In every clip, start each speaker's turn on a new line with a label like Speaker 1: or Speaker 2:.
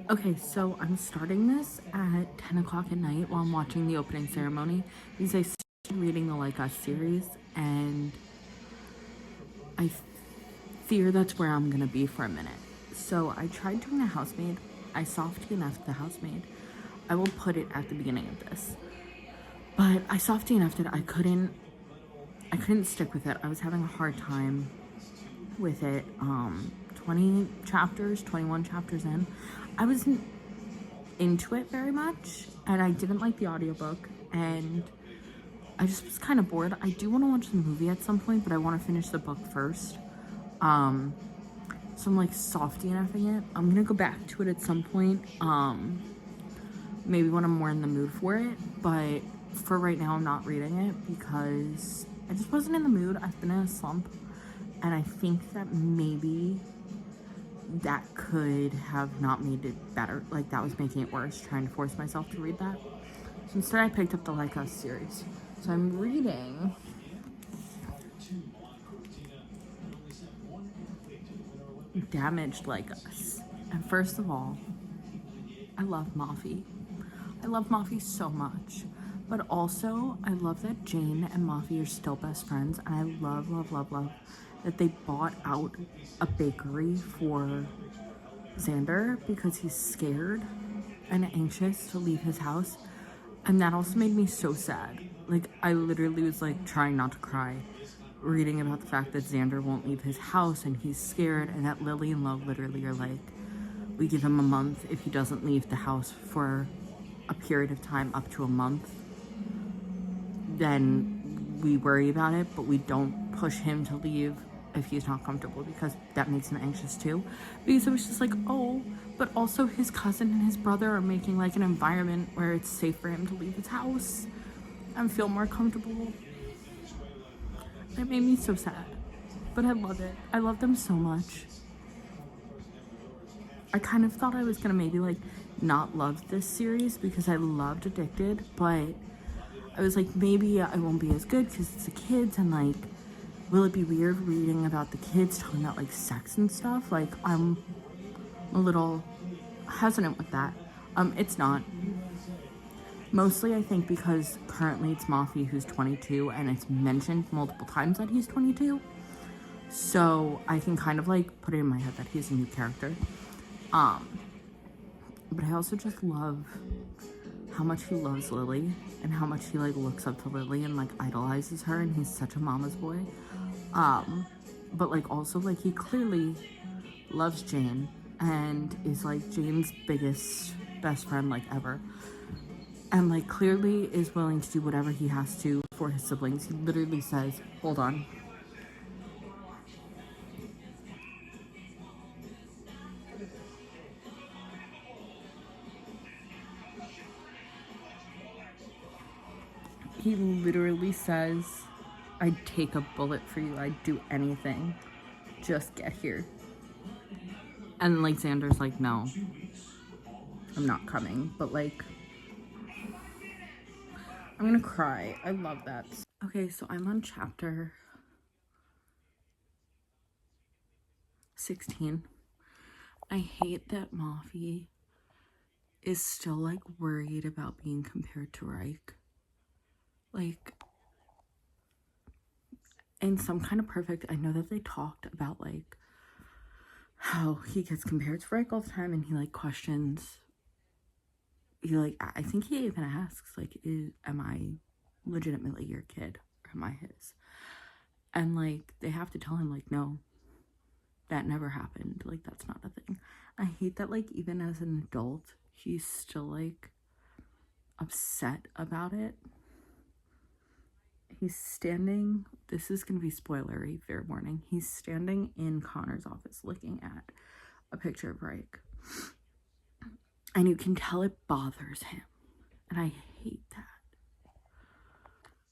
Speaker 1: Okay, so I'm starting this at 10 o'clock at night while I'm watching the opening ceremony because I started reading the Like Us series, and I fear that's where I'm gonna be for a minute. So I tried doing the housemaid. I softy enough the housemaid. I will put it at the beginning of this. But I softy enough that I couldn't stick with it. I was having a hard time with it. 20 chapters, 21 chapters in. I wasn't into it very much, and I didn't like the audiobook, and I just was kind of bored. I do want to watch the movie at some point, but I want to finish the book first. So I'm like softy enoughing it. I'm gonna go back to it at some point. Maybe when I'm more in the mood for it, but for right now I'm not reading it because I just wasn't in the mood. I've been in a slump, and I think that maybe that could have not made it better. Like, that was making it worse, trying to force myself to read that. So instead I picked up the Like Us series. So I'm reading Damaged Like Us. And first of all, I love Mafi. I love Mafi so much. But also, I love that Jane and Mafi are still best friends. And I love, love, love, love that they bought out a bakery for Xander because he's scared and anxious to leave his house. And that also made me so sad. Like, I literally was like trying not to cry reading about the fact that Xander won't leave his house and he's scared, and that Lily and Love literally are like, we give him a month. If he doesn't leave the house for a period of time up to a month, then we worry about it, but we don't push him to leave if he's not comfortable, because that makes him anxious too. Because it was just like, oh, but also his cousin and his brother are making like an environment where it's safe for him to leave his house and feel more comfortable. That made me so sad, but I love it. I love them so much. I kind of thought I was gonna maybe like not love this series because I loved Addicted, but I was like, maybe I won't be as good because it's the kids, and like, will it be weird reading about the kids talking about like sex and stuff? Like, I'm a little hesitant with that. It's not. Mostly, I think, because currently it's Mafi who's 22, and it's mentioned multiple times that he's 22. So I can kind of like put it in my head that he's a new character. But I also just love how much he loves Lily and how much he like looks up to Lily and like idolizes her, and he's such a mama's boy. But like also like he clearly loves Jane and is like Jane's biggest best friend like ever. And like clearly is willing to do whatever he has to for his siblings. He literally says, hold on. He literally says, I'd take a bullet for you. I'd do anything. Just get here. And like Xander's like, no, I'm not coming. But like, I'm gonna cry. I love that. Okay, so I'm on chapter 16. I hate that Mafi is still like worried about being compared to Reich. Like, in some kind of perfect, I know that they talked about like how he gets compared to Reich all the time, and he like questions, he like, I think he even asks like, am I legitimately your kid or am I his? And like they have to tell him like, no, that never happened, like that's not a thing. I hate that like even as an adult he's still like upset about it. He's standing, this is gonna be spoilery, fair warning, he's standing in Connor's office looking at a picture of Reich, and you can tell it bothers him, and I hate that.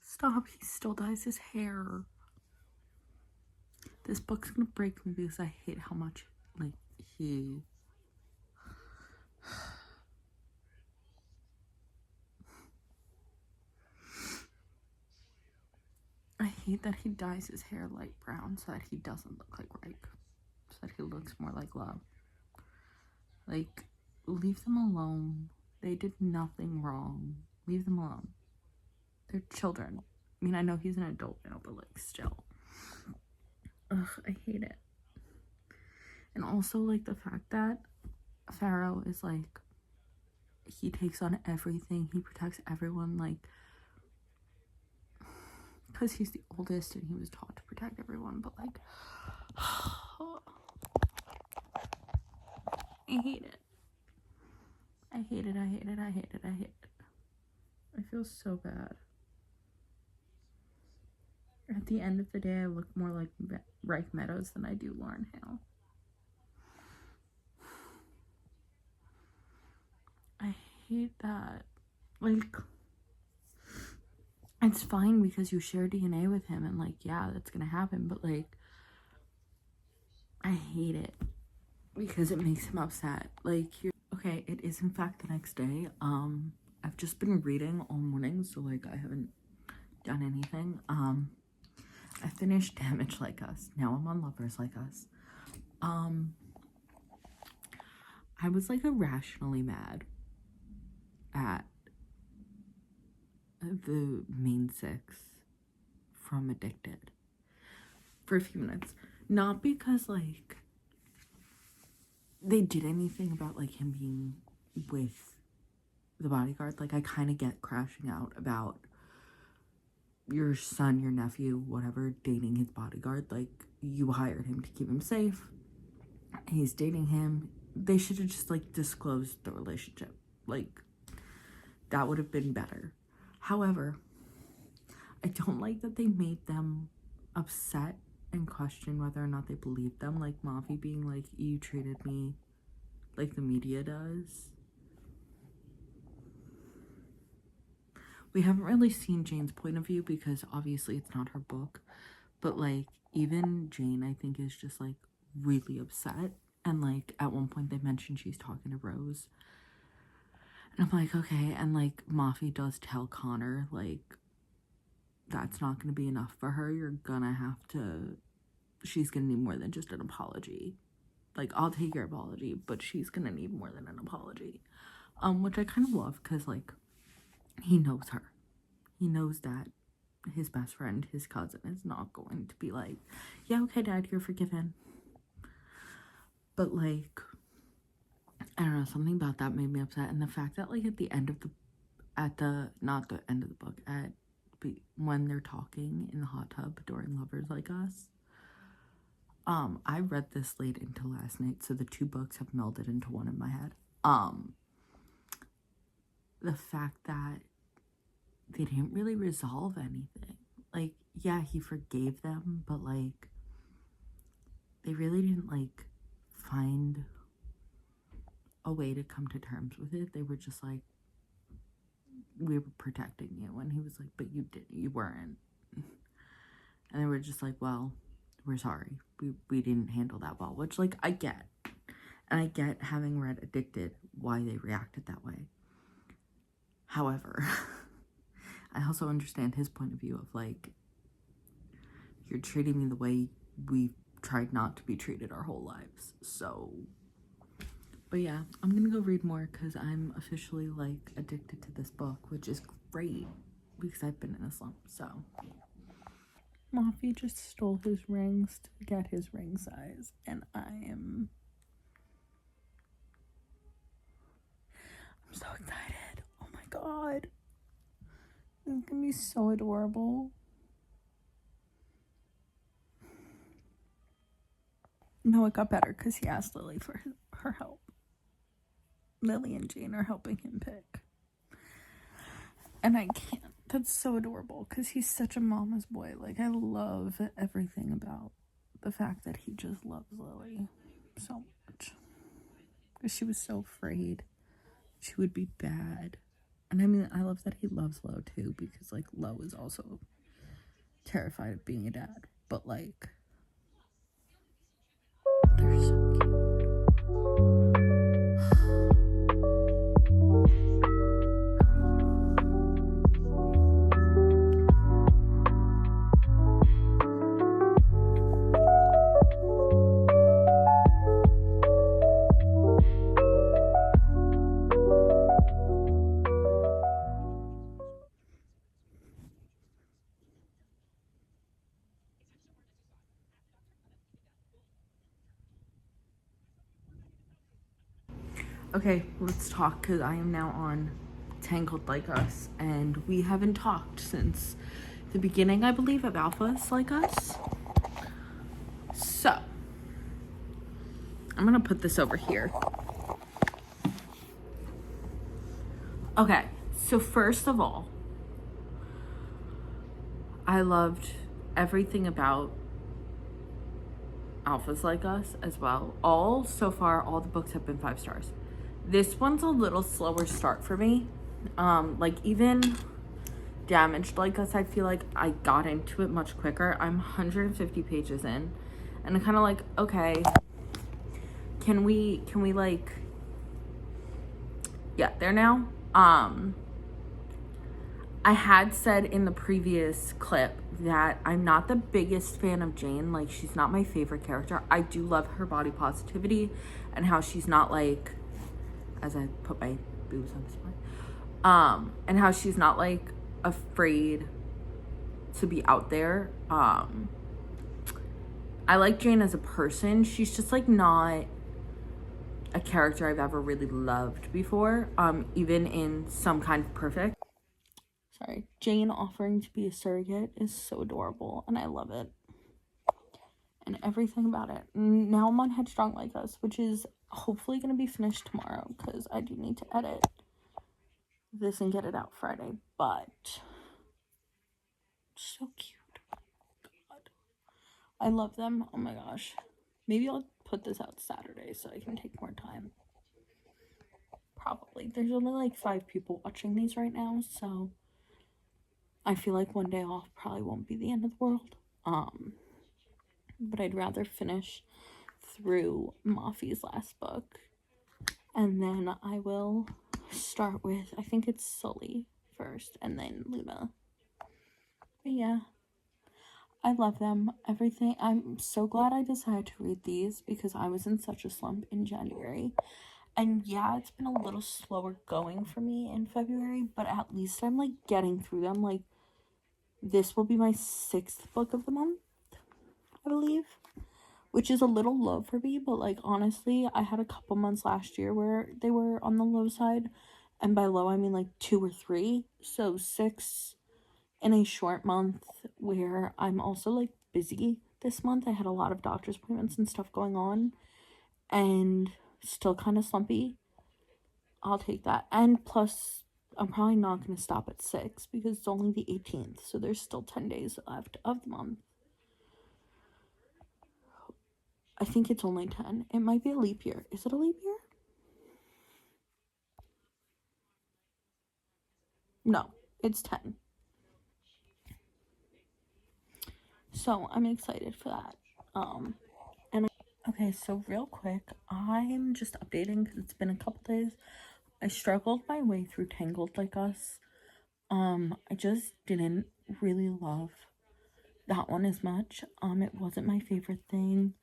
Speaker 1: Stop, he still dyes his hair. This book's gonna break me because I hate how much like he I hate that he dyes his hair light brown so that he doesn't look like Reich, so that he looks more like Love. Like, leave them alone. They did nothing wrong. Leave them alone. They're children. I mean, I know he's an adult now, but like still. Ugh, I hate it. And also like the fact that Pharaoh is like, he takes on everything, he protects everyone, like, because he's the oldest and he was taught to protect everyone, but like, I hate it. I hate it, I hate it, I hate it, I hate it. I feel so bad. At the end of the day, I look more like Reich Meadows than I do Lauren Hale. I hate that. Like, it's fine because you share DNA with him and like, yeah, that's gonna happen, but like, I hate it because it makes him upset. Like, okay, it is in fact the next day. I've just been reading all morning, so like I haven't done anything. I finished Damage Like Us. Now I'm on Lovers Like Us. I was like irrationally mad at the main six from Addicted for a few minutes. Not because like they did anything about like him being with the bodyguard. Like I kind of get crashing out about your son, your nephew, whatever, dating his bodyguard. Like, you hired him to keep him safe. He's dating him. They should have just like disclosed the relationship. Like, that would have been better. However, I don't like that they made them upset and question whether or not they believed them. Like Mafi being like, you treated me like the media does. We haven't really seen Jane's point of view because obviously it's not her book, but like even Jane, I think, is just like really upset. And like at one point they mentioned she's talking to Rose, and I'm like, okay. And like Mafi does tell Connor like that's not gonna be enough for her. She's gonna need more than just an apology. Like, I'll take your apology, but she's gonna need more than an apology. Which I kind of love because like he knows her. He knows that his best friend, his cousin, is not going to be like, yeah, okay, Dad, you're forgiven. But like, I don't know, something about that made me upset. And the fact that like when they're talking in the hot tub during Lovers Like Us, I read this late into last night, so the two books have melded into one in my head. The fact that they didn't really resolve anything. Like, yeah, he forgave them, but like they really didn't like find a way to come to terms with it. They were just like, we were protecting you, and he was like, but you weren't. And they were just like, well, we're sorry, we didn't handle that well, which like I get, and I get, having read Addicted, why they reacted that way. However, I also understand his point of view of like, you're treating me the way we've tried not to be treated our whole lives. So, but yeah, I'm gonna go read more because I'm officially like addicted to this book, which is great because I've been in a slump. So Mafi just stole his rings to get his ring size, and I'm so excited. Oh my god, this is gonna be so adorable. No, it got better because he asked Lily for her help. Lily and Jane are helping him pick, and I can't. That's so adorable because he's such a mama's boy. Like, I love everything about the fact that he just loves Lily so much. Because she was so afraid she would be bad. And I mean, I love that he loves Lo too, because like Lo is also terrified of being a dad. But like, they're so cute. Okay, let's talk, because I am now on Tangled Like Us, and we haven't talked since the beginning, I believe, of Alphas Like Us. So, I'm gonna put this over here. Okay, so first of all, I loved everything about Alphas Like Us as well. So far, all the books have been 5 stars. This one's a little slower start for me. Like even Damaged Like Us, I feel like I got into it much quicker. I'm 150 pages in, and I'm kind of like, okay, can we like get there now? I had said in the previous clip that I'm not the biggest fan of Jane. Like, she's not my favorite character. I do love her body positivity and how she's not like, as I put my boobs on display, and how she's not like afraid to be out there. I like Jane as a person. She's just like not a character I've ever really loved before. Even in Some Kind of Perfect. Sorry, Jane offering to be a surrogate is so adorable, and I love it. And everything about it. Now I'm on Headstrong Like Us, which is hopefully going to be finished tomorrow, because I do need to edit this and get it out Friday. But so cute. God, I love them. Oh my gosh. Maybe I'll put this out Saturday so I can take more time. Probably. There's only like 5 people watching these right now, so I feel like one day off probably won't be the end of the world. But I'd rather finish through Mafi's last book, and then I will start with, I think it's Sully first, and then Luna. But yeah, I love them. Everything. I'm so glad I decided to read these, because I was in such a slump in January. And yeah, it's been a little slower going for me in February, but at least I'm like getting through them. Like, this will be my 6th book of the month, I believe, which is a little low for me, but like honestly, I had a couple months last year where they were on the low side, and by low I mean like 2 or 3. So 6 in a short month, where I'm also like busy this month. I had a lot of doctor's appointments and stuff going on, and still kind of slumpy. I'll take that. And plus, I'm probably not going to stop at 6, because it's only the 18th, so there's still 10 days left of the month. I think it's only 10. It might be a leap year. Is it a leap year? No, it's 10. So I'm excited for that. Okay, so real quick, I'm just updating because it's been a couple days. I struggled my way through Tangled Like Us. I just didn't really love that one as much. It wasn't my favorite thing.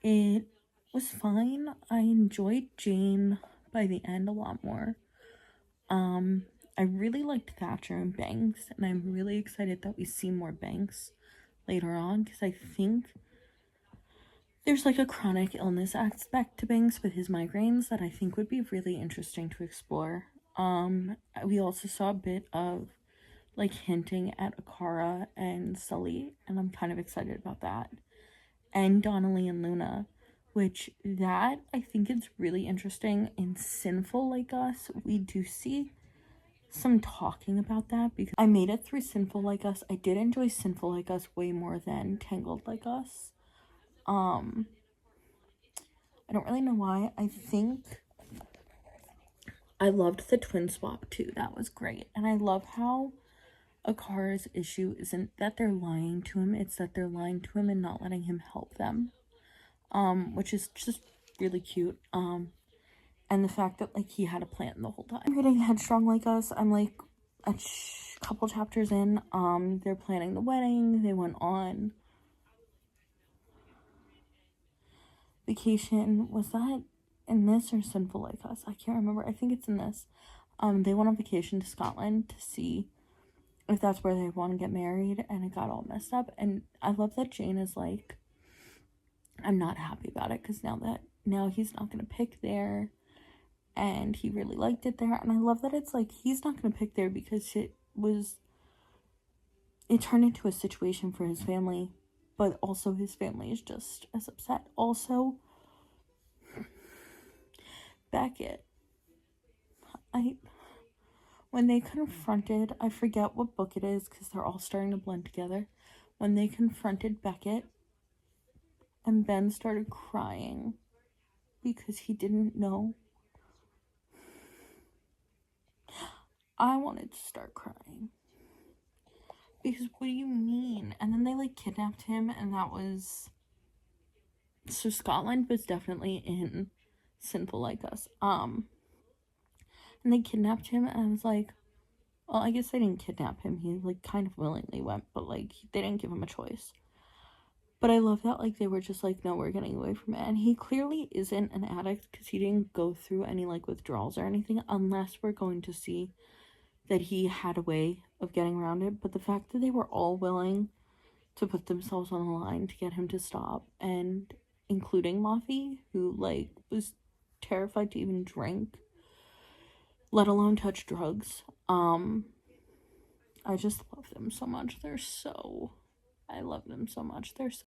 Speaker 1: It was fine. I enjoyed Jane by the end a lot more. I really liked Thatcher and Banks, and I'm really excited that we see more Banks later on, because I think there's like a chronic illness aspect to Banks with his migraines that I think would be really interesting to explore. We also saw a bit of like hinting at Akara and Sully, and I'm kind of excited about that. And Donnelly and Luna, which that I think is really interesting. In Sinful Like Us, we do see some talking about that, because I made it through Sinful Like Us. I did enjoy Sinful Like Us way more than Tangled Like Us. I don't really know why. I think I loved the twin swap too. That was great. And I love how Akara's issue isn't that they're lying to him, it's that they're lying to him and not letting him help them. Which is just really cute. And the fact that like he had a plan the whole time. I'm reading Headstrong Like Us. I'm like a couple chapters in. They're planning the wedding. They went on vacation. Was that in this or Sinful Like Us? I can't remember. I think it's in this. They went on vacation to Scotland to see if that's where they want to get married, and it got all messed up. And I love that Jane is like, I'm not happy about it, because now he's not gonna pick there, and he really liked it there. And I love that it's like he's not going to pick there because it turned into a situation for his family, but also his family is just as upset. Also, Beckett, when they confronted, I forget what book it is because they're all starting to blend together. When they confronted Beckett and Ben started crying because he didn't know, I wanted to start crying. Because what do you mean? And then they like kidnapped him, and that was, so Scotland was definitely in Sinful Like Us. And they kidnapped him, and I was like, well, I guess they didn't kidnap him. He like kind of willingly went, but like they didn't give him a choice. But I love that like they were just like, no, we're getting away from it. And he clearly isn't an addict because he didn't go through any like withdrawals or anything, unless we're going to see that he had a way of getting around it. But the fact that they were all willing to put themselves on the line to get him to stop, and including Mafi, who like was terrified to even drink, let alone touch drugs. I just love them so much. I love them so much. They're so